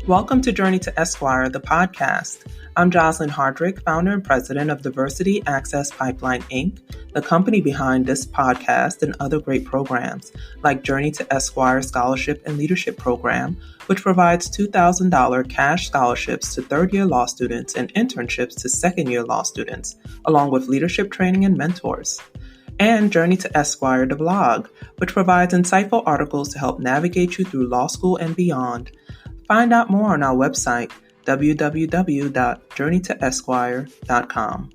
Welcome to Journey to Esquire, the podcast. I'm Jocelyn Hardrick, founder and president of Diversity Access Pipeline, Inc., the company behind this podcast and other great programs, like Journey to Esquire Scholarship and Leadership Program, which provides $2,000 cash scholarships to third-year law students and internships to second-year law students, along with leadership training and mentors. And Journey to Esquire, the blog, which provides insightful articles to help navigate you through law school and beyond. Find out more on our website, www.journeytoesquire.com.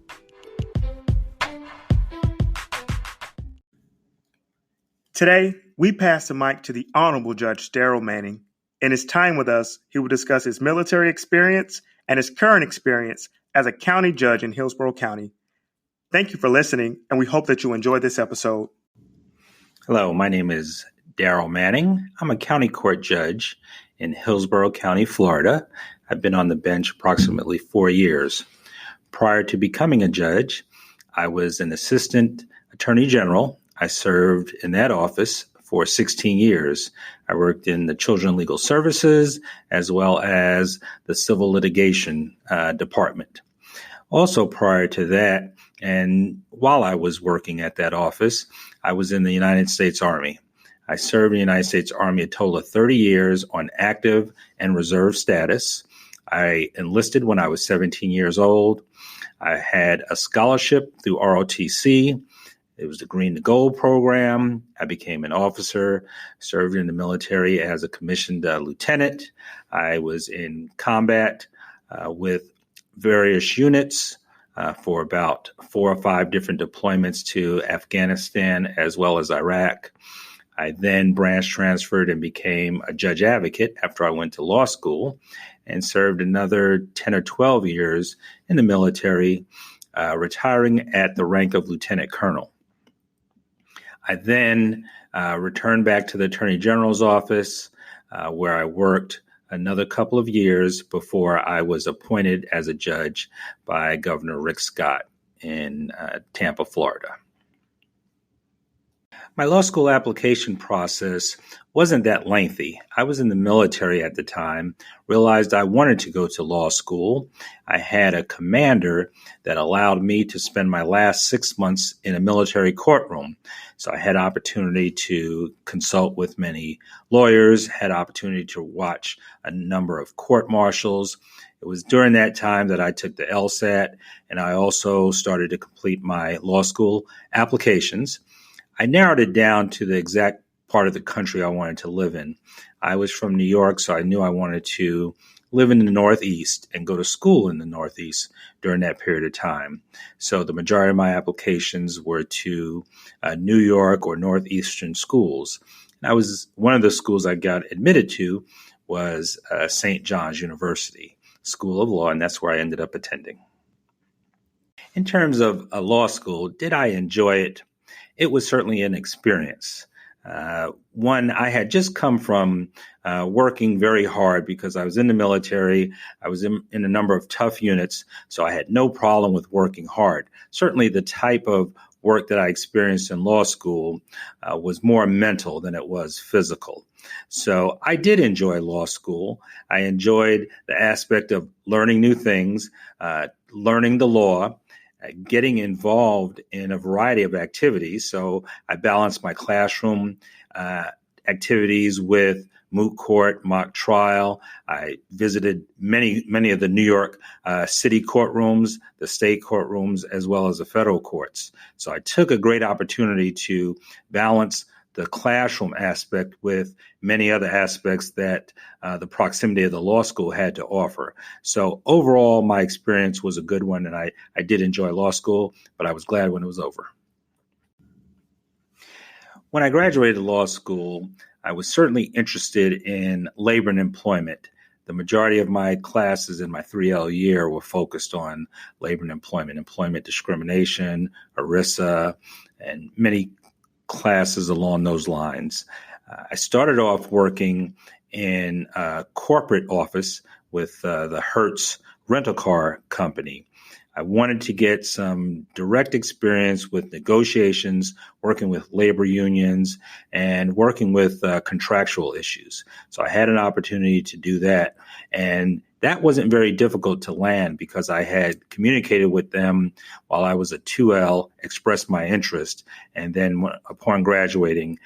Today, we pass the mic to the Honorable Judge Daryl Manning. In his time with us, he will discuss his military experience and his current experience as a county judge in Hillsborough County. Thank you for listening, and we hope that you enjoy this episode. Hello, my name is Daryl Manning. I'm a county court judge in Hillsborough County, Florida. I've been on the bench approximately 4 years. Prior to becoming a judge, I was an assistant attorney general. I served in that office for 16 years. I worked in the Children Legal Services as well as the Civil Litigation Department. Also prior to that, and while I was working at that office, I was in the United States Army. I served in the United States Army a total of 30 years on active and reserve status. I enlisted when I was 17 years old. I had a scholarship through ROTC. It was the Green to Gold program. I became an officer, served in the military as a commissioned lieutenant. I was in combat with various units for about 4 or 5 different deployments to Afghanistan as well as Iraq. I then branch transferred and became a judge advocate after I went to law school and served another 10 or 12 years in the military, retiring at the rank of lieutenant colonel. I then returned back to the Attorney General's office, where I worked another couple of years before I was appointed as a judge by Governor Rick Scott in Tampa, Florida. My law school application process wasn't that lengthy. I was in the military at the time, realized I wanted to go to law school. I had a commander that allowed me to spend my last 6 months in a military courtroom. So I had opportunity to consult with many lawyers, had opportunity to watch a number of court martials. It was during that time that I took the LSAT, and I also started to complete my law school applications. I narrowed it down to the exact part of the country I wanted to live in. I was from New York, so I knew I wanted to live in the Northeast and go to school in the Northeast during that period of time. So the majority of my applications were to New York or Northeastern schools. And I was one of the schools I got admitted to was St. John's University School of Law, and that's where I ended up attending. In terms of a law school, did I enjoy it? It was certainly an experience. One, I had just come from working very hard because I was in the military. I was in a number of tough units, so I had no problem with working hard. Certainly the type of work that I experienced in law school was more mental than it was physical. So I did enjoy law school. I enjoyed the aspect of learning new things, learning the law, getting involved in a variety of activities. So I balanced my classroom activities with moot court, mock trial. I visited many of the New York city courtrooms, the state courtrooms, as well as the federal courts. So I took a great opportunity to balance the classroom aspect with many other aspects that the proximity of the law school had to offer. So overall, my experience was a good one, and I did enjoy law school, but I was glad when it was over. When I graduated law school, I was certainly interested in labor and employment. The majority of my classes in my 3L year were focused on labor and employment discrimination, ERISA, and many classes along those lines. I started off working in a corporate office with the Hertz rental car company. I wanted to get some direct experience with negotiations, working with labor unions, and working with contractual issues. So I had an opportunity to do that. And that wasn't very difficult to land because I had communicated with them while I was a 2L, expressed my interest. And then upon graduating,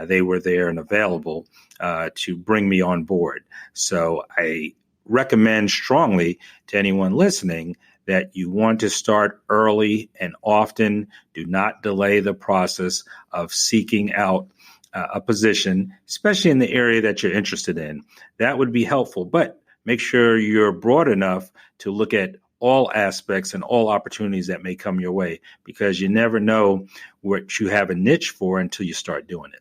they were there and available to bring me on board. So I recommend strongly to anyone listening that you want to start early and often. Do not delay the process of seeking out a position, especially in the area that you're interested in. That would be helpful, but make sure you're broad enough to look at all aspects and all opportunities that may come your way, because you never know what you have a niche for until you start doing it.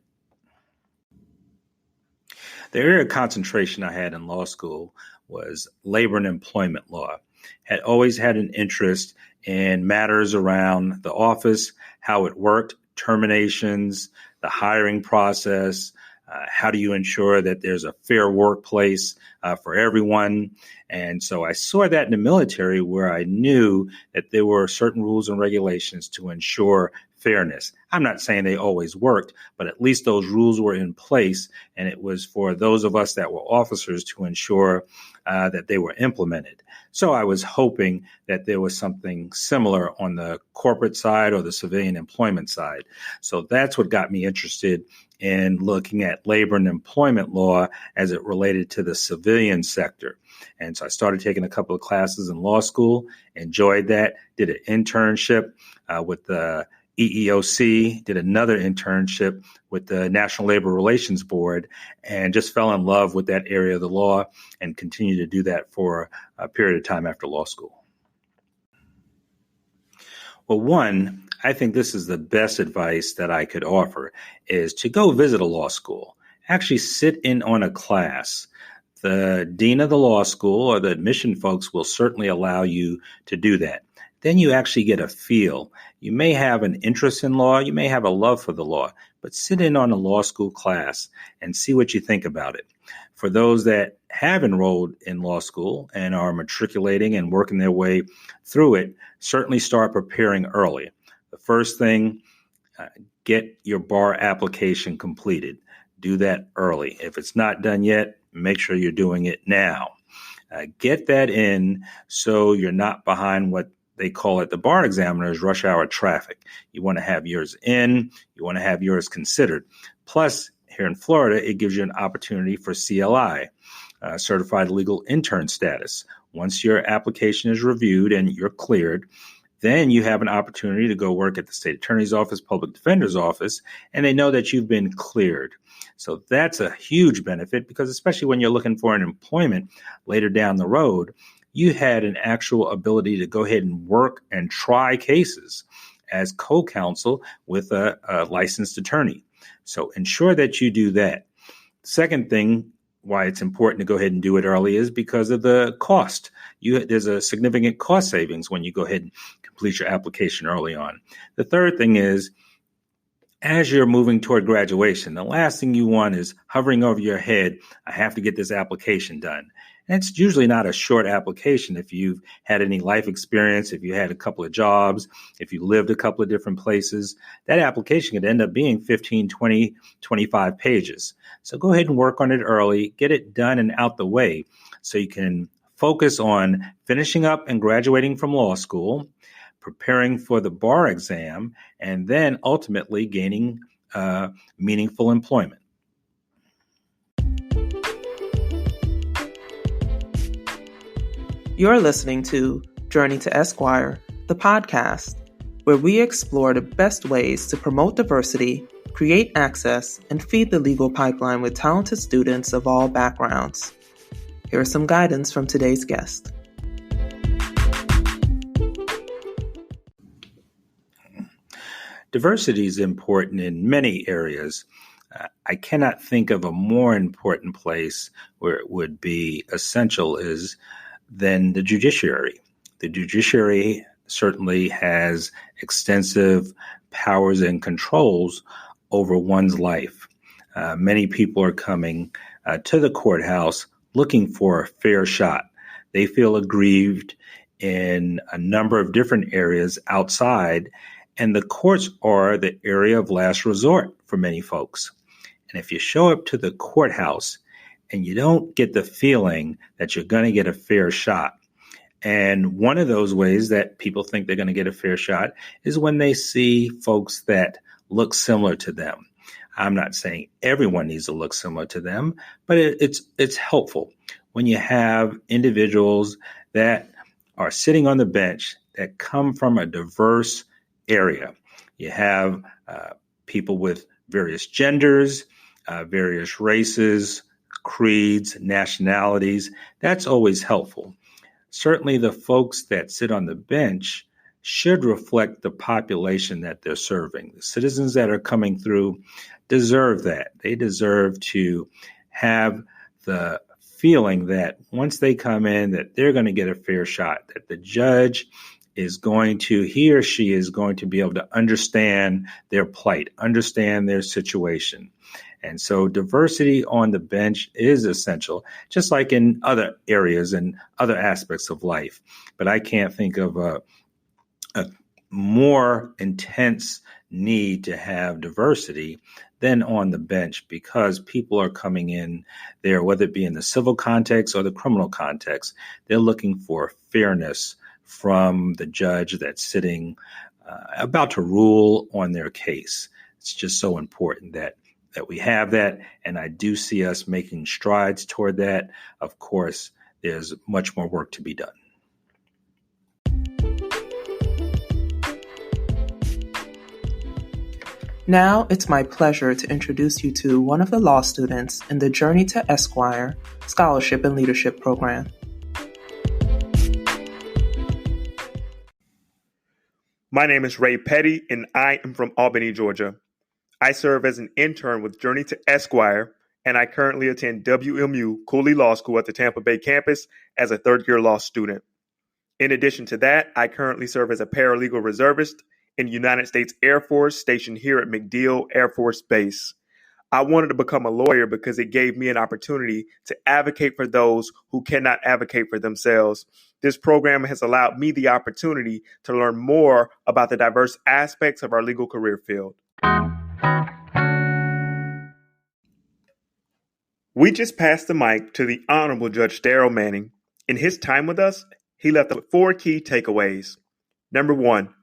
The area of concentration I had in law school was labor and employment law. Had always had an interest in matters around the office, how it worked, terminations, the hiring process, how do you ensure that there's a fair workplace for everyone. And so I saw that in the military, where I knew that there were certain rules and regulations to ensure fairness. I'm not saying they always worked, but at least those rules were in place, and it was for those of us that were officers to ensure that they were implemented. So I was hoping that there was something similar on the corporate side or the civilian employment side. So that's what got me interested in looking at labor and employment law as it related to the civilian sector. And so I started taking a couple of classes in law school, enjoyed that, did an internship with the EEOC, did another internship with the National Labor Relations Board, and just fell in love with that area of the law and continued to do that for a period of time after law school. Well, one, I think this is the best advice that I could offer, is to go visit a law school. Actually sit in on a class. The dean of the law school or the admission folks will certainly allow you to do that. Then you actually get a feel. You may have an interest in law, you may have a love for the law, but sit in on a law school class and see what you think about it. For those that have enrolled in law school and are matriculating and working their way through it, certainly start preparing early. The first thing, get your bar application completed. Do that early. If it's not done yet, make sure you're doing it now. Get that in so you're not behind what they call it the bar examiner's rush hour traffic. You want to have yours in, you want to have yours considered. Plus, here in Florida, it gives you an opportunity for CLI, Certified Legal Intern status. Once your application is reviewed and you're cleared, then you have an opportunity to go work at the state attorney's office, public defender's office, and they know that you've been cleared. So that's a huge benefit, because especially when you're looking for an employment later down the road, you had an actual ability to go ahead and work and try cases as co-counsel with a licensed attorney. So ensure that you do that. Second thing, why it's important to go ahead and do it early, is because of the cost. There's a significant cost savings when you go ahead and complete your application early on. The third thing is, as you're moving toward graduation, the last thing you want is hovering over your head, I have to get this application done. And it's usually not a short application. If you've had any life experience, if you had a couple of jobs, if you lived a couple of different places, that application could end up being 15, 20, 25 pages. So go ahead and work on it early, get it done and out the way so you can focus on finishing up and graduating from law school, preparing for the bar exam, and then ultimately gaining meaningful employment. You're listening to Journey to Esquire, the podcast, where we explore the best ways to promote diversity, create access, and feed the legal pipeline with talented students of all backgrounds. Here is some guidance from today's guest. Diversity is important in many areas. I cannot think of a more important place where it would be essential than the judiciary. The judiciary certainly has extensive powers and controls over one's life. Many people are coming to the courthouse looking for a fair shot. They feel aggrieved in a number of different areas outside, and the courts are the area of last resort for many folks. And if you show up to the courthouse and you don't get the feeling that you're going to get a fair shot, and one of those ways that people think they're going to get a fair shot is when they see folks that look similar to them. I'm not saying everyone needs to look similar to them, but it's helpful when you have individuals that are sitting on the bench that come from a diverse area. You have people with various genders, various races, creeds, nationalities. That's always helpful. Certainly the folks that sit on the bench should reflect the population that they're serving. The citizens that are coming through deserve that. They deserve to have the feeling that once they come in, that they're going to get a fair shot, that the judge he or she is going to be able to understand their plight, understand their situation. And so diversity on the bench is essential, just like in other areas and other aspects of life. But I can't think of a more intense need to have diversity than on the bench, because people are coming in there, whether it be in the civil context or the criminal context, they're looking for fairness from the judge that's sitting about to rule on their case. It's just so important that we have that, and I do see us making strides toward that. Of course, there's much more work to be done. Now it's my pleasure to introduce you to one of the law students in the Journey to Esquire Scholarship and Leadership Program. My name is Ray Petty, and I am from Albany, Georgia. I serve as an intern with Journey to Esquire, and I currently attend WMU Cooley Law School at the Tampa Bay campus as a third-year law student. In addition to that, I currently serve as a paralegal reservist in United States Air Force stationed here at MacDill Air Force Base. I wanted to become a lawyer because it gave me an opportunity to advocate for those who cannot advocate for themselves. This program has allowed me the opportunity to learn more about the diverse aspects of our legal career field. We just passed the mic to the Honorable Judge Daryl Manning. In his time with us, he left with 4 key takeaways. Number 1,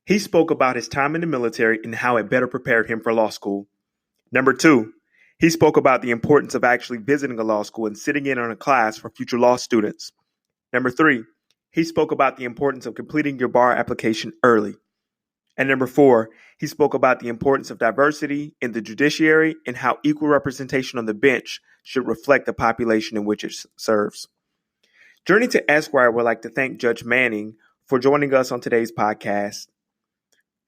he spoke about his time in the military and how it better prepared him for law school. Number 2, he spoke about the importance of actually visiting a law school and sitting in on a class for future law students. Number 3, he spoke about the importance of completing your bar application early. And number 4, he spoke about the importance of diversity in the judiciary and how equal representation on the bench should reflect the population in which it serves. Journey to Esquire would like to thank Judge Manning for joining us on today's podcast.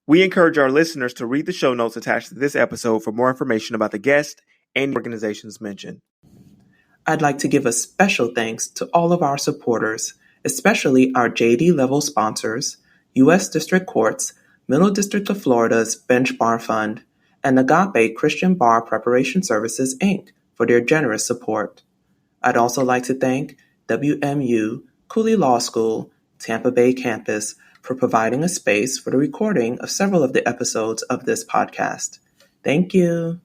We encourage our listeners to read the show notes attached to this episode for more information about the guest and organizations mentioned. I'd like to give a special thanks to all of our supporters, especially our JD level sponsors, U.S. District Courts, Middle District of Florida's Bench Bar Fund, and Agape Christian Bar Preparation Services, Inc., for their generous support. I'd also like to thank WMU Cooley Law School, Tampa Bay campus, for providing a space for the recording of several of the episodes of this podcast. Thank you.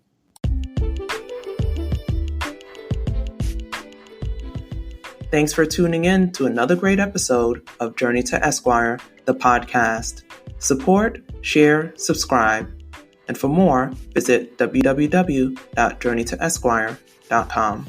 Thanks for tuning in to another great episode of Journey to Esquire, the podcast. Support, share, subscribe. And for more, visit www.journeytoesquire.com.